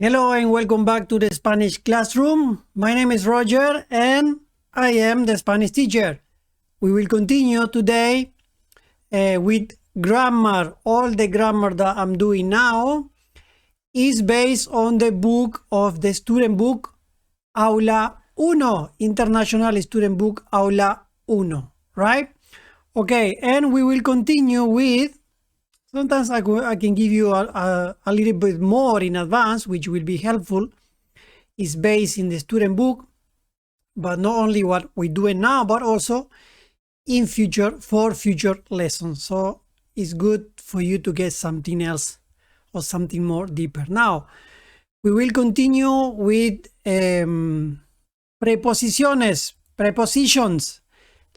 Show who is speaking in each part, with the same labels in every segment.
Speaker 1: Hello and welcome back to the Spanish classroom. My name is Roger and I am the Spanish teacher. We will continue today with grammar. All the grammar that I'm doing now is based on the book of the student book Aula 1, International Student Book Aula 1, right? Okay, and we will continue with sometimes I can give you a little bit more in advance, which will be helpful. It's based in the student book, but not only what we're doing now, but also in future for future lessons. So it's good for you to get something else or something more deeper. Now, we will continue with preposiciones, prepositions.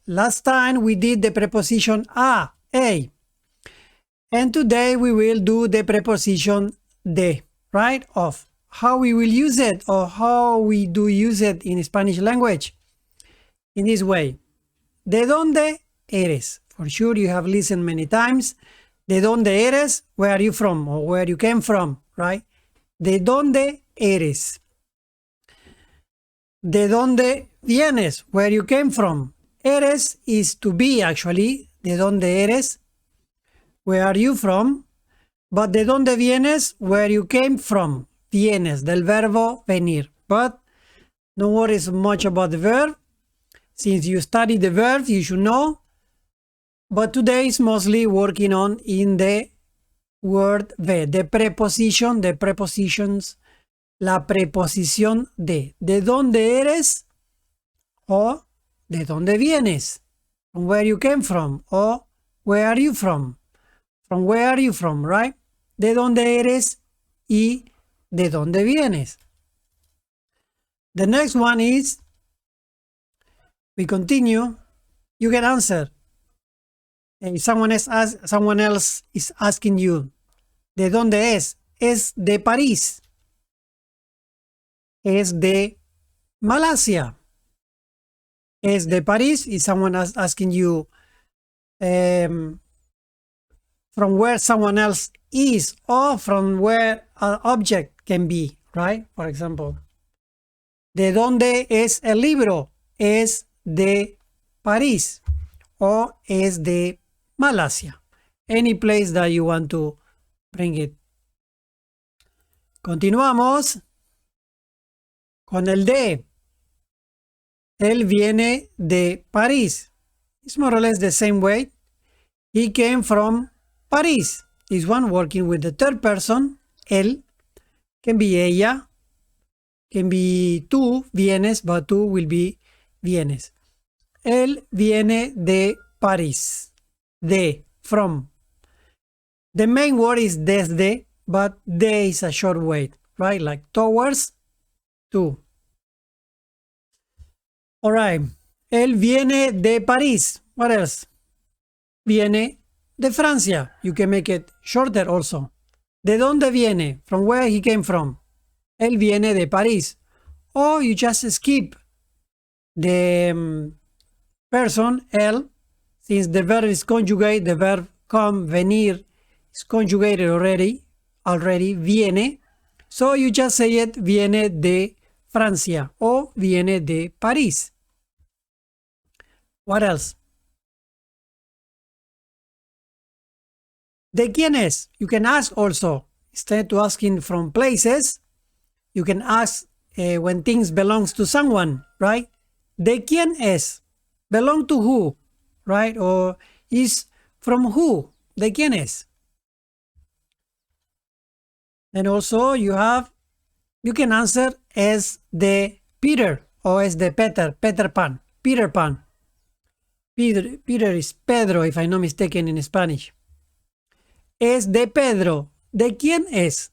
Speaker 1: Last time we did the preposition a. And today we will do the preposition de, right? Of how we will use it or how we do use it in Spanish language. In this way. ¿De dónde eres? For sure you have listened many times. ¿De dónde eres? Where are you from or where you came from, right? ¿De dónde eres? ¿De dónde vienes? Where you came from. Eres is to be actually. ¿De dónde eres? Where are you from? But ¿de dónde vienes? Where you came from. Vienes, del verbo venir. But don't worry so much about the verb. Since you study the verb, you should know. But today is mostly working on in the word de, the preposition, the prepositions, la preposición de. ¿De dónde eres? O ¿de dónde vienes? From where you came from. O where are you from? From where are you from, right? ¿De dónde eres? Y ¿de dónde vienes? The next one is, we continue, you can answer. Someone else is asking you, ¿de dónde es? Es de París. Es de Malasia. Es de París. Is someone asking you, from where someone else is or from where an object can be, right? For example, ¿de dónde es el libro? Es de París o es de Malasia. Any place that you want to bring it. Continuamos con el de. Él viene de París. It's more or less the same way. He came from París. This one working with the third person. Él can be ella, can be tú, vienes, but tú will be vienes. Él viene de París. De, from. The main word is desde, but de is a short way, right? Like towards, to. All right. Él viene de París. What else? Viene de Francia. You can make it shorter also. ¿De dónde viene? From where he came from. Él viene de París. Or you just skip the person, él, since the verb is conjugate, the verb come, venir, is conjugated already, viene. So you just say it, viene de Francia o viene de París. What else? ¿De quién es? You can ask also. Instead of asking from places, you can ask when things belongs to someone, right? ¿De quién es? Belong to who, right? Or is from who? ¿De quién es? And also you can answer es de Peter or es de Peter Pan. Peter is Pedro, if I'm not mistaken in Spanish. Es de Pedro. ¿De quién es?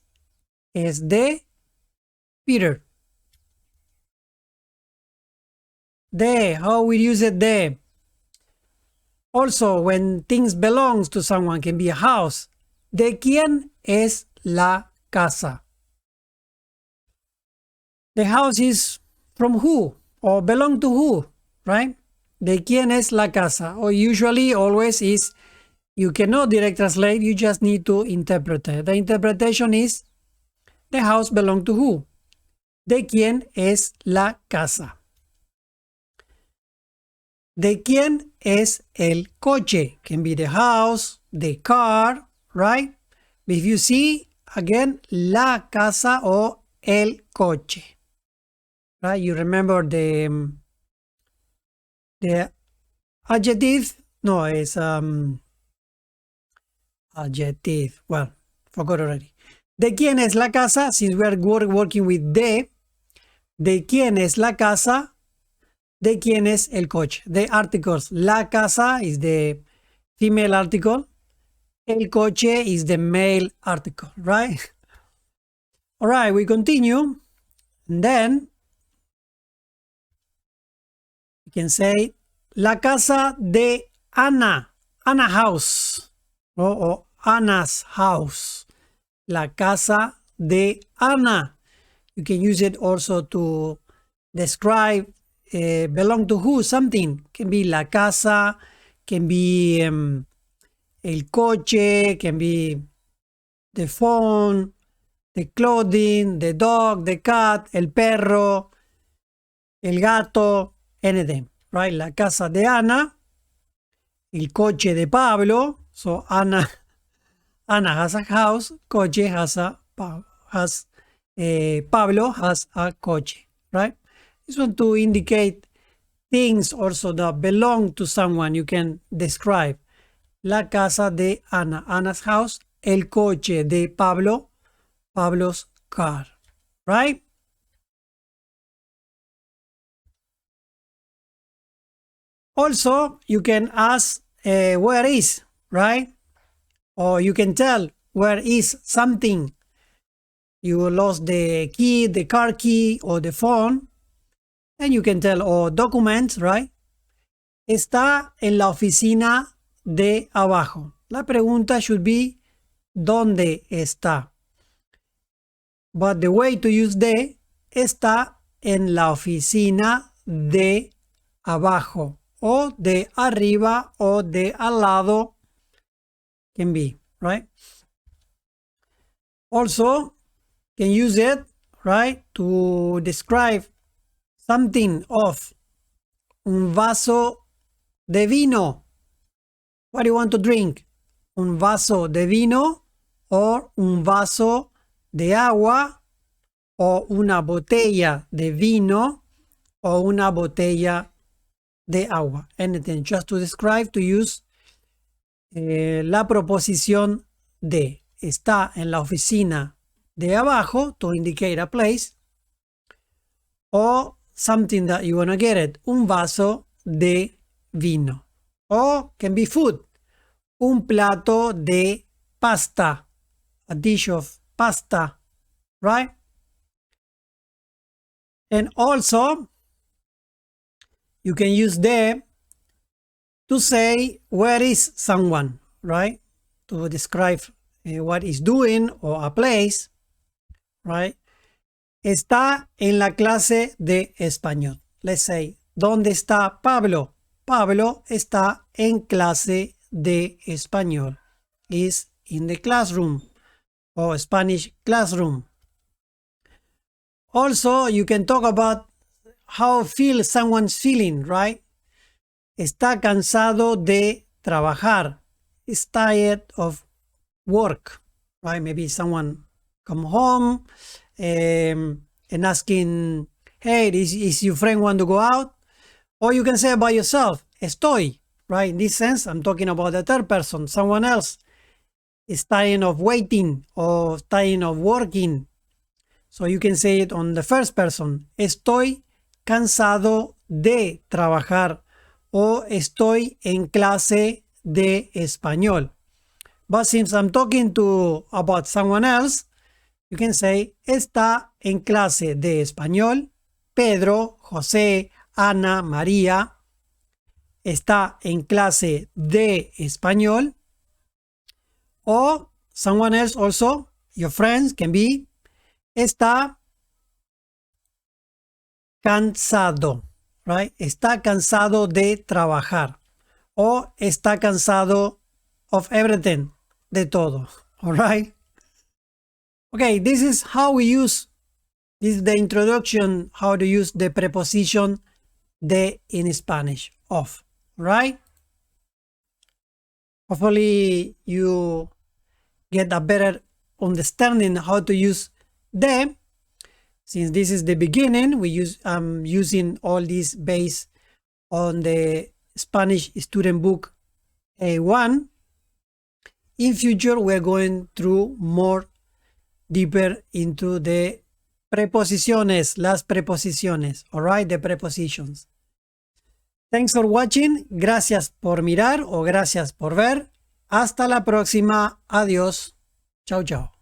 Speaker 1: Es de Peter. De, how we use it de. Also, when things belongs to someone, can be a house. ¿De quién es la casa? The house is from who? Or belong to who? Right? ¿De quién es la casa? Or usually, always is, you cannot direct translate, you just need to interpret it. The interpretation is The house belongs to who? ¿De quién es la casa? ¿De quién es el coche? Can be the house, the car, right? If you see, again, la casa o el coche. Right? You remember the adjective? No, it's adjective. Well, forgot already. ¿De quién es la casa? Since we are working with ¿de quién es la casa? ¿De quién es el coche? The articles. La casa is the female article. El coche is the male article, right? All right, we continue. And then you can say la casa de Ana. Ana house. Or Ana's house. La casa de Ana. You can use it also to describe belong to who, something. Can be la casa, can be el coche, can be the phone, the clothing, the dog, the cat, el perro, el gato, anything, right? La casa de Ana, el coche de Pablo. So Ana has a house, coche has Pablo has a coche, right? This one to indicate things also that belong to someone. You can describe la casa de Ana, Ana's house, el coche de Pablo, Pablo's car, right? Also, you can ask where is, right? Or you can tell where is something. You lost the key, the car key, or the phone. And you can tell, or documents, right? Está en la oficina de abajo. La pregunta should be, ¿dónde está? But the way to use de, está en la oficina de abajo, o de arriba, o de al lado, can be, right? Also, can use it, right, to describe something of un vaso de vino. What do you want to drink? Un vaso de vino or un vaso de agua o una botella de vino o una botella de agua. Anything just to describe, to use la proposición de. Está en la oficina de abajo to indicate a place, o something that you want to get it, un vaso de vino. Or can be food, un plato de pasta, a dish of pasta, right? And also, you can use de to say where is someone, right? To describe what is doing or a place, right? Está en la clase de español. Let's say, ¿dónde está Pablo? Pablo está en clase de español. Is in the classroom or Spanish classroom. Also, you can talk about how feel someone's feeling, right? Está cansado de trabajar. Is tired of work, right? Maybe someone come home and asking, hey, is your friend want to go out? Or you can say about yourself, estoy, right? In this sense, I'm talking about the third person. Someone else is tired of waiting or tired of working. So you can say it on the first person. Estoy cansado de trabajar o estoy en clase de español. But since I'm talking about someone else, you can say está en clase de español Pedro, José, Ana, María. Está en clase de español. Or someone else also, your friends can be, está cansado, right? Está cansado de trabajar. O está cansado of everything, de todo, all right? Okay, this is how we use, this is the introduction, how to use the preposition de in Spanish, of, right? Hopefully you get a better understanding how to use de. Since this is the beginning, I'm using all these based on the Spanish student book A1. In future, we're going through more deeper into the preposiciones, las preposiciones, all right, the prepositions. Thanks for watching. Gracias por mirar o gracias por ver. Hasta la próxima. Adiós. Chao, chao.